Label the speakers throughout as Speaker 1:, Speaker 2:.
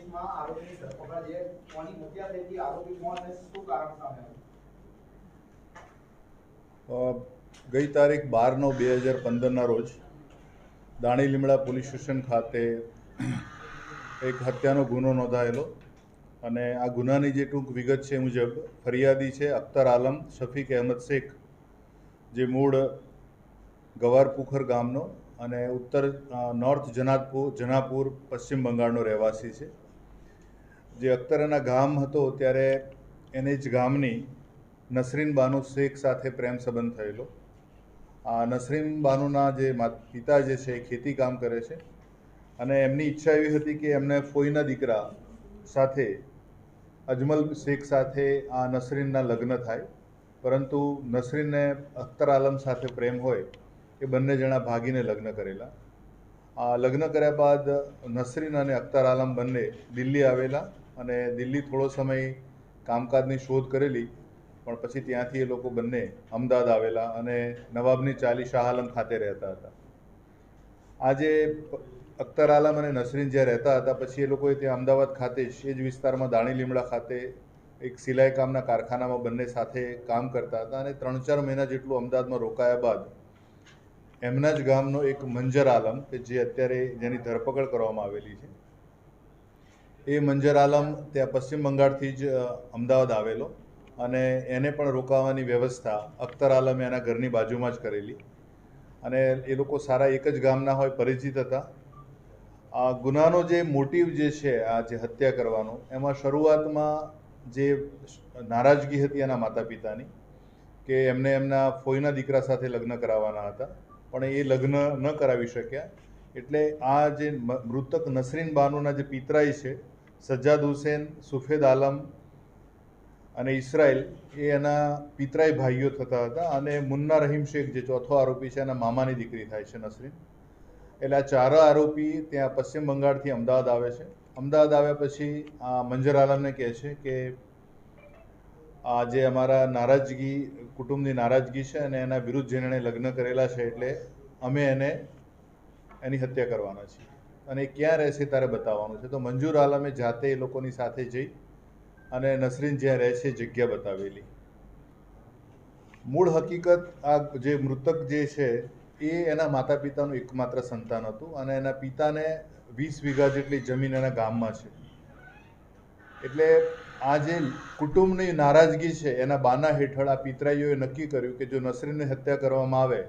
Speaker 1: કેસમાં આરોપીની ધરપકડ જે કોની હત્યા થઈ હતી, આરોપી કોણ અને શું કારણ સામે આવ્યું?
Speaker 2: ગઈ તારીખ 12/9/2015 રોજ દાણી લીમડા પોલીસ સ્ટેશન ખાતે એક હત્યાનો ગુનો નોંધાયેલો અને આ ગુનાની જે ટૂંક વિગત છે મુજબ ફરિયાદી છે અખ્તર આલમ શફીક અહેમદ શેખ, જે મૂળ ગવારપુખર ગામનો અને ઉત્તર નોર્થ જનાપુર પશ્ચિમ બંગાળનો રહેવાસી છે. જે અખ્તર એના ગામ હતો ત્યારે એને જ ગામની નસરીન બાનુ શેખ સાથે પ્રેમ સંબંધ થયેલો. આ નસરીન બાનુના જે પિતા જે છે એ ખેતી કામ કરે છે અને એમની ઈચ્છા એવી હતી કે એમને ફોઈના દીકરા સાથે અજમલ શેખ સાથે આ નસરીનના લગ્ન થાય, પરંતુ નસરીનને અખ્તર આલમ સાથે પ્રેમ હોય એ બંને જણા ભાગીને લગ્ન કરેલા. આ લગ્ન કર્યા બાદ નસરીન અને અખ્તર આલમ બંને દિલ્હી આવેલા અને દિલ્હી થોડો સમય કામકાજની શોધ કરેલી, પણ પછી ત્યાંથી એ લોકો બંને અમદાવાદ આવેલા અને નવાબની ચાલી શાહ આલમ ખાતે રહેતા હતા. આજે અખ્તર આલમ અને નસરીન જ્યાં રહેતા હતા પછી એ લોકોએ ત્યાં અમદાવાદ ખાતે જ એ જ વિસ્તારમાં દાણી લીમડા ખાતે એક સિલાઈ કામના કારખાનામાં બંને સાથે કામ કરતા હતા અને 3-4 મહિના જેટલું અમદાવાદમાં રોકાયા બાદ એમના જ ગામનો એક મંજર આલમ કે જે અત્યારે જેની ધરપકડ કરવામાં આવેલી છે, એ મંજર આલમ ત્યાં પશ્ચિમ બંગાળથી જ અમદાવાદ આવેલો અને એને પણ રોકાવાની વ્યવસ્થા અખ્તર આલમે એના ઘરની બાજુમાં જ કરેલી અને એ લોકો સારા એક જ ગામના હોય, પરિચિત હતા. આ ગુનાનો જે મોટિવ જે છે, આ જે હત્યા કરવાનો, એમાં શરૂઆતમાં જે નારાજગી હતી એના માતા પિતાની કે એમને એમના ફોઈના દીકરા સાથે લગ્ન કરાવવાના હતા, પણ એ લગ્ન ન કરાવી શક્યા. એટલે આ જે મૃતક નસરીન બાનુના જે પિતરાઈ છે સજ્જાદ હુસેન, સુફેદ આલમ અને ઇસરાઇલ, એ એના પિતરાઈ ભાઈઓ થતા હતા અને મુન્ના રહીમ શેખ જે ચોથો આરોપી છે એના મામાની દીકરી થાય છે નસરીન. એટલે આ ચાર આરોપી ત્યાં પશ્ચિમ બંગાળથી અમદાવાદ આવે છે. અમદાવાદ આવ્યા પછી આ મંજર આલમને કહે છે કે આ જે અમારા નારાજગી, કુટુંબની નારાજગી છે અને એના વિરુદ્ધ જેણે લગ્ન કરેલા છે એટલે અમે એની હત્યા કરવાના છીએ અને ક્યાં રહેશે તારે બતાવવાનું છે. તો મંજૂર આલમે જાતે એ લોકોની સાથે જઈ અને નસરીન જ્યાં રહે છે જગ્યા બતાવેલી. મૂળ હકીકત આ જે મૃતક જે છે એ એના માતા પિતાનું એકમાત્ર સંતાન હતું અને એના પિતાને 20 વીઘા જેટલી જમીન એના ગામમાં છે. એટલે આ જે કુટુંબની નારાજગી છે એના બાના હેઠળ આ પિતરાઈઓએ નક્કી કર્યું કે જો નસરીનની હત્યા કરવામાં આવે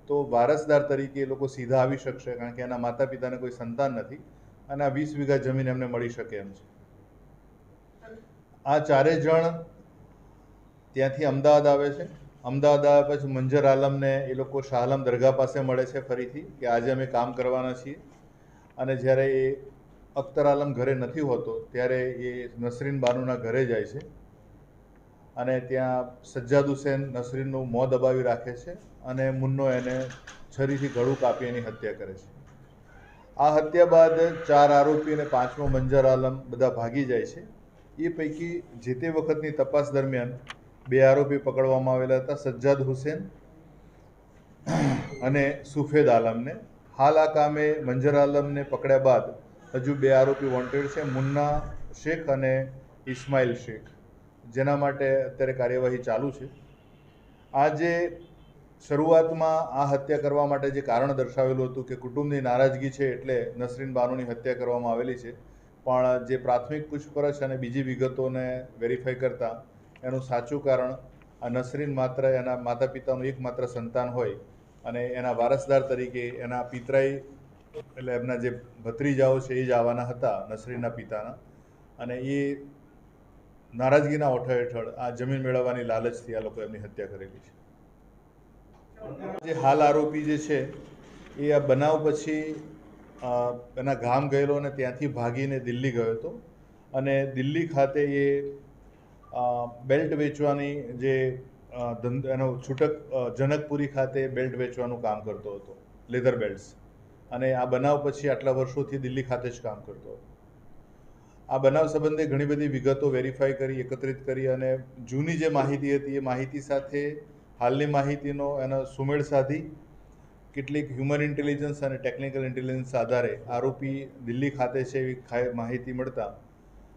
Speaker 2: તો વારસદાર તરીકે એ લોકો સીધા આવી શકશે, કારણ કે એના માતા પિતાને કોઈ સંતાન નથી અને આ 20 વીઘા જમીન એમને મળી શકે એમ છે. આ ચારે જણ ત્યાંથી અમદાવાદ આવે છે. અમદાવાદ આવ્યા પછી મંજર આલમને એ લોકો શાહ આલમ દરગાહ પાસે મળે છે ફરીથી કે આજે અમે કામ કરવાના છીએ, અને જ્યારે એ અખ્તર આલમ ઘરે નથી હોતો ત્યારે એ નસરીન બાનુના ઘરે જાય છે અને ત્યાં સજ્જાદ હુસેન નસરીનનું મોં દબાવી રાખે છે અને મુન્નો એને છરીથી ગળું કાપી એની હત્યા કરે છે. આ હત્યા બાદ 4 આરોપી અને 5મો મંજર આલમ બધા ભાગી જાય છે. એ પૈકી જે તે વખતની તપાસ દરમિયાન 2 આરોપી પકડવામાં આવેલા હતા, સજ્જાદ હુસેન અને સુફેદ આલમને. હાલ આ કામે મંજર આલમને પકડ્યા બાદ હજુ 2 આરોપી વોન્ટેડ છે, મુન્ના શેખ અને ઇસ્માઇલ શેખ, જેના માટે અત્યારે કાર્યવાહી ચાલુ છે. આ જે શરૂઆતમાં આ હત્યા કરવા માટે જે કારણ દર્શાવેલું હતું કે કુટુંબની નારાજગી છે એટલે નસરીન બાનુની હત્યા કરવામાં આવેલી છે, પણ જે પ્રાથમિક પૂછપરછ અને બીજી વિગતોને વેરીફાઈ કરતાં એનું સાચું કારણ આ નસરીન માત્ર એના માતા પિતાનું એકમાત્ર સંતાન હોય અને એના વારસદાર તરીકે એના પિતરાઈ એટલે એમના જે ભત્રીજાઓ છે એ જ આવવાના હતા નસરીનના પિતાના, અને એ નારાજગીના ઓઠા હેઠળ આ જમીન મેળવવાની લાલચથી આ લોકો એમની હત્યા કરેલી છે. જે હાલ આરોપી જે છે એ આ બનાવ પછી એના ગામ ગયેલો અને ત્યાંથી ભાગીને દિલ્હી ગયો હતો અને દિલ્હી ખાતે એ બેલ્ટ વેચવાની જે એનો છૂટક જનકપુરી ખાતે બેલ્ટ વેચવાનું કામ કરતો હતો, લેધર બેલ્ટ્સ, અને આ બનાવ પછી આટલા વર્ષોથી દિલ્હી ખાતે જ કામ કરતો હતો. આ બનાવ સંબંધે ઘણી બધી વિગતો વેરીફાઈ કરી, એકત્રિત કરી અને જૂની જે માહિતી હતી એ માહિતી સાથે હાલની માહિતીનો એનો સુમેળ સાધી કેટલીક હ્યુમન ઇન્ટેલિજન્સ અને ટેકનિકલ ઇન્ટેલિજન્સ આધારે આરોપી દિલ્હી ખાતે છે એવી માહિતી મળતા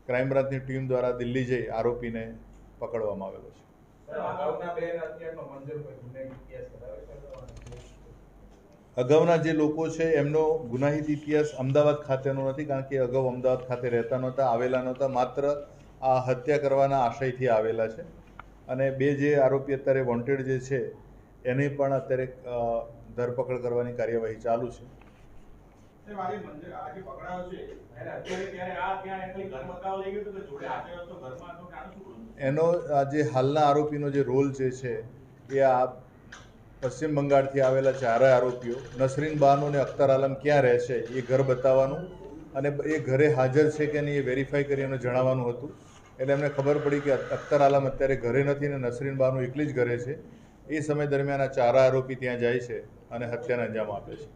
Speaker 2: ક્રાઇમ બ્રાન્ચની ટીમ દ્વારા દિલ્હી જઈ આરોપીને પકડવામાં આવેલો છે. અગાઉના જે લોકો છે એમનો ગુનાહિત ઇતિહાસ અમદાવાદ ખાતેનો નથી, કારણ કે અગાઉ અમદાવાદ ખાતે રહેતા નહોતા, આવેલા નહોતા, માત્ર આ હત્યા કરવાના આશયથી આવેલા છે. અને બે જે આરોપી અત્યારે વોન્ટેડ જે છે એની પણ અત્યારે ધરપકડ કરવાની કાર્યવાહી ચાલુ છે. એનો જે હાલના આરોપીનો જે રોલ જે છે એ આ પશ્ચિમ બંગાળથી આવેલા ચારે આરોપીઓ નસરીન બાનો અને અખ્તર આલમ ક્યાં રહે છે એ ઘર બતાવવાનું અને એ ઘરે હાજર છે કે નહીં એ વેરીફાઈ કરી અને જણાવવાનું હતું. એટલે એમને ખબર પડી કે અખ્તર આલમ અત્યારે ઘરે નથી ને નસરીન બાનો એકલી જ ઘરે છે. એ સમય દરમિયાન આ ચાર આરોપી ત્યાં જાય છે અને હત્યાને અંજામ આપે છે.